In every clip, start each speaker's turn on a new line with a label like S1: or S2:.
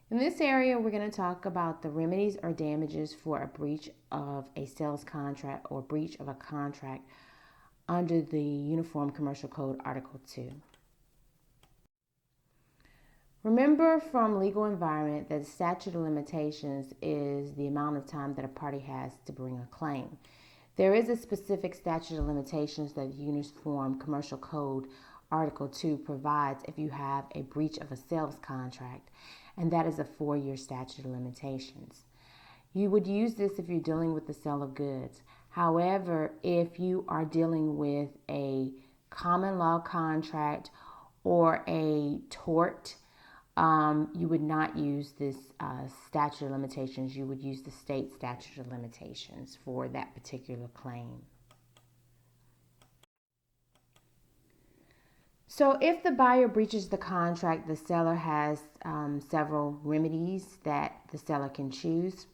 S1: In this area, we're going to talk about the remedies or damages for a breach of a sales contract or breach of a contract under the Uniform Commercial Code Article 2. Remember from legal environment that the statute of limitations is the amount of time that a party has to bring a claim. There is a specific statute of limitations that the Uniform Commercial Code Article 2 provides if you have a breach of a sales contract, and that is a 4-year statute of limitations. You would use this if you're dealing with the sale of goods. However, if you are dealing with a common law contract or a tort, you would not use this statute of limitations. You would use the state statute of limitations for that particular claim. So if the buyer breaches the contract, the seller has several remedies that the seller can choose.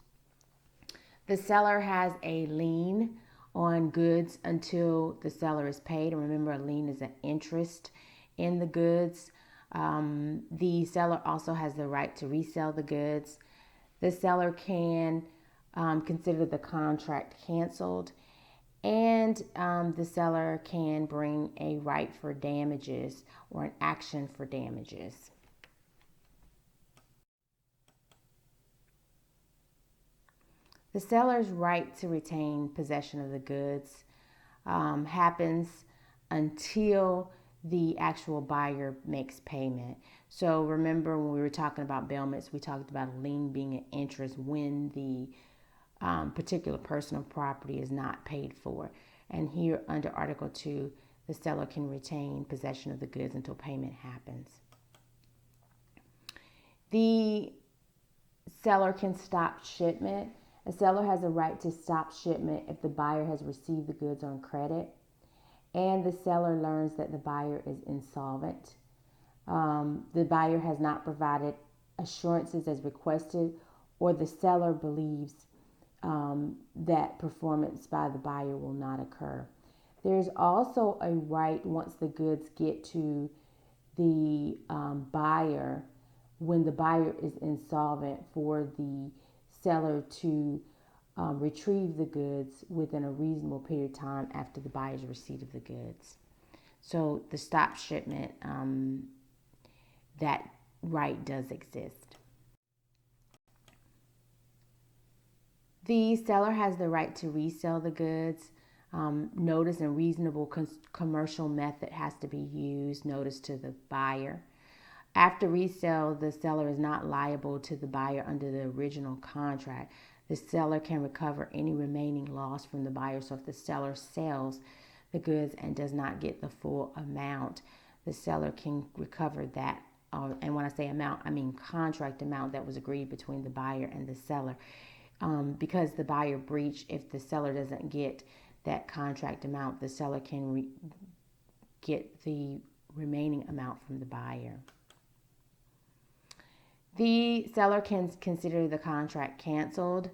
S1: The seller has a lien on goods until the seller is paid. And remember, a lien is an interest in the goods. The seller also has the right to resell the goods. The seller can consider the contract canceled, and the seller can bring a right for damages or an action for damages. The seller's right to retain possession of the goods happens until the actual buyer makes payment. So remember when we were talking about bailments, we talked about a lien being an interest when the particular personal property is not paid for. And here under Article 2, the seller can retain possession of the goods until payment happens. The seller can stop shipment. A seller has a right to stop shipment if the buyer has received the goods on credit and the seller learns that the buyer is insolvent. The buyer has not provided assurances as requested, or the seller believes that performance by the buyer will not occur. There's also a right once the goods get to the buyer, when the buyer is insolvent, for the seller to retrieve the goods within a reasonable period of time after the buyer's receipt of the goods. So the stop shipment, that right does exist. The seller has the right to resell the goods. Notice and reasonable commercial method has to be used. Notice to the buyer. After resale, the seller is not liable to the buyer under the original contract. The seller can recover any remaining loss from the buyer. So if the seller sells the goods and does not get the full amount, the seller can recover that. And when I say amount, I mean contract amount that was agreed between the buyer and the seller. Because the buyer breached, if the seller doesn't get that contract amount, the seller can get the remaining amount from the buyer. The seller can consider the contract canceled,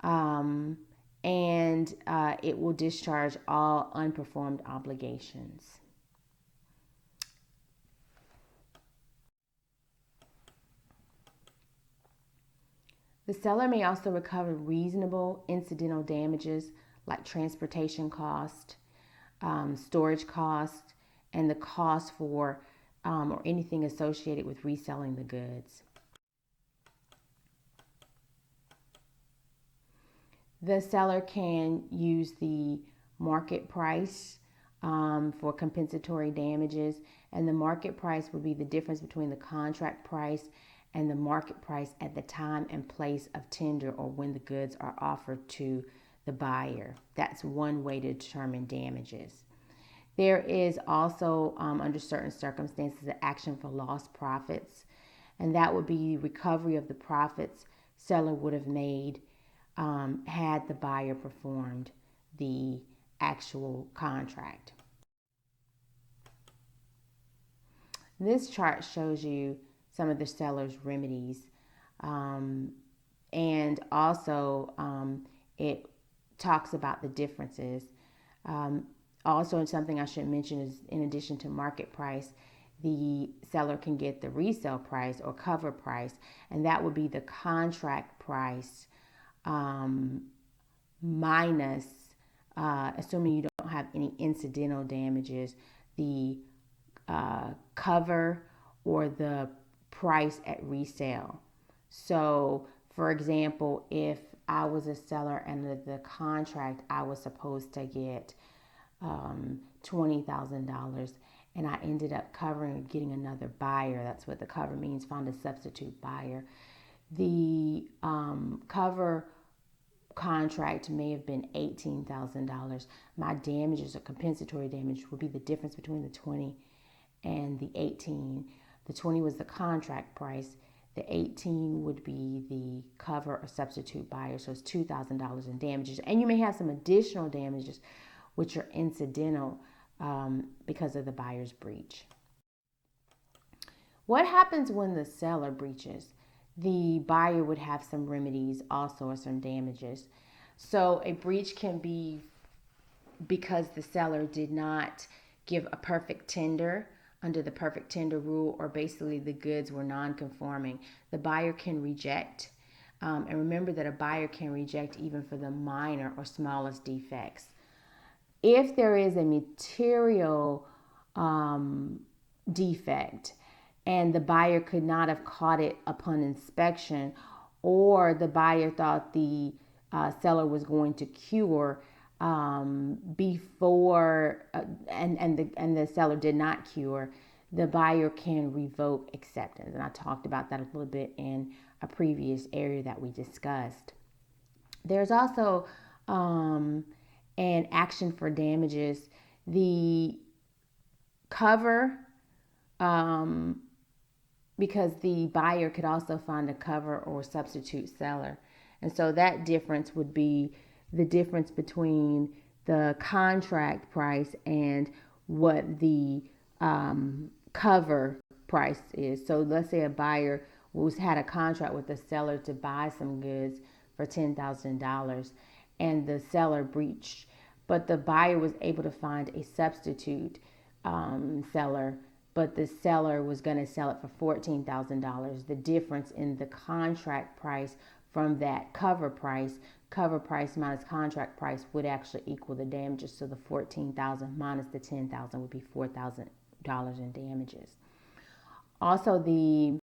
S1: and it will discharge all unperformed obligations. The seller may also recover reasonable incidental damages like transportation cost, storage cost, and the cost for or anything associated with reselling the goods. The seller can use the market price for compensatory damages, and the market price will be the difference between the contract price and the market price at the time and place of tender, or when the goods are offered to the buyer. That's one way to determine damages. There is also, under certain circumstances, an action for lost profits, and that would be recovery of the profits seller would have made had the buyer performed the actual contract. This chart shows you some of the seller's remedies, and also it talks about the differences. Also, something I should mention is, in addition to market price, the seller can get the resale price or cover price, and that would be the contract price minus, assuming you don't have any incidental damages, the cover or the price at resale. So, for example, if I was a seller under the contract, I was supposed to get $20,000, and I ended up covering getting another buyer. That's what the cover means, found a substitute buyer. The cover contract may have been $18,000. My damages or compensatory damage would be the difference between the 20 and the 18. The 20 was the contract price. The 18 would be the cover or substitute buyer. So it's $2,000 in damages. And you may have some additional damages, which are incidental because of the buyer's breach. What happens when the seller breaches? The buyer would have some remedies also, or some damages. So a breach can be because the seller did not give a perfect tender under the perfect tender rule, or basically the goods were non-conforming. The buyer can reject. And remember that a buyer can reject even for the minor or smallest defects. If there is a material defect and the buyer could not have caught it upon inspection, or the buyer thought the seller was going to cure before and the seller did not cure, the buyer can revoke acceptance. And I talked about that a little bit in a previous area that we discussed. There's also an action for damages. The cover, because the buyer could also find a cover or substitute seller. And so that difference would be the difference between the contract price and what the cover price is. So let's say a buyer had a contract with the seller to buy some goods for $10,000, and the seller breached, but the buyer was able to find a substitute seller, but the seller was going to sell it for $14,000. The difference in the contract price from that cover price minus contract price would actually equal the damages. So the $14,000 minus the $10,000 would be $4,000 in damages. Also, the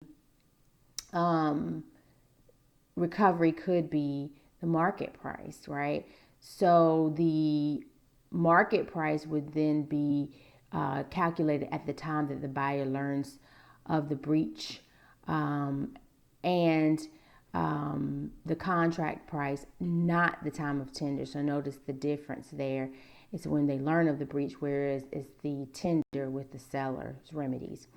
S1: recovery could be the market price, right? So the market price would then be calculated at the time that the buyer learns of the breach, and the contract price, not the time of tender. So notice the difference there. It's when they learn of the breach, whereas it's the tender with the seller's remedies.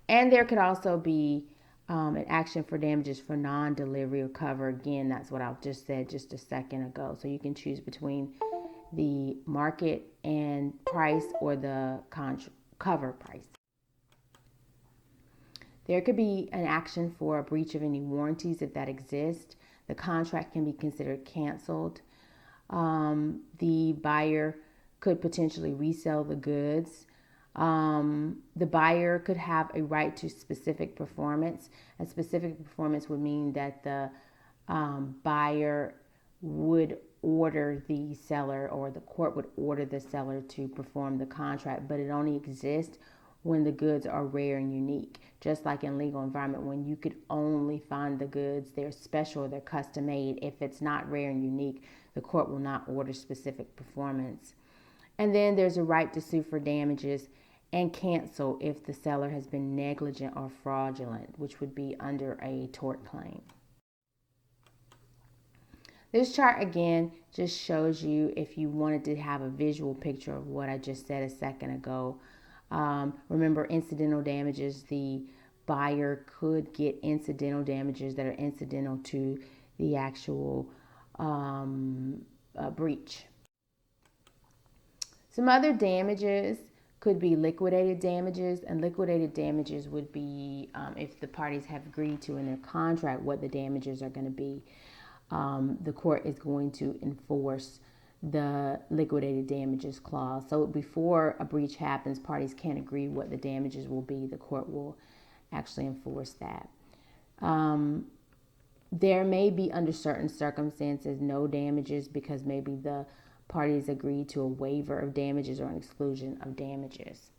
S1: And there could also be an action for damages for non-delivery or cover. Again, that's what I just said just a second ago. So you can choose between the market and price or the cover price. There could be an action for a breach of any warranties if that exists. The contract can be considered canceled. The buyer could potentially resell the goods. The buyer could have a right to specific performance. A specific performance would mean that the buyer would order the seller, or the court would order the seller to perform the contract, but it only exists when the goods are rare and unique. Just like in legal environment, when you could only find the goods, they're special, they're custom made. If it's not rare and unique, the court will not order specific performance. And then there's a right to sue for damages and cancel if the seller has been negligent or fraudulent, which would be under a tort claim. This chart again just shows you, if you wanted to have a visual picture of what I just said a second ago. Remember, incidental damages, the buyer could get incidental damages that are incidental to the actual breach. Some other damages could be liquidated damages, and liquidated damages would be if the parties have agreed to in their contract what the damages are going to be. The court is going to enforce the liquidated damages clause. So before a breach happens, parties can't agree what the damages will be. The court will actually enforce that. There may be, under certain circumstances, no damages because maybe the parties agreed to a waiver of damages or an exclusion of damages.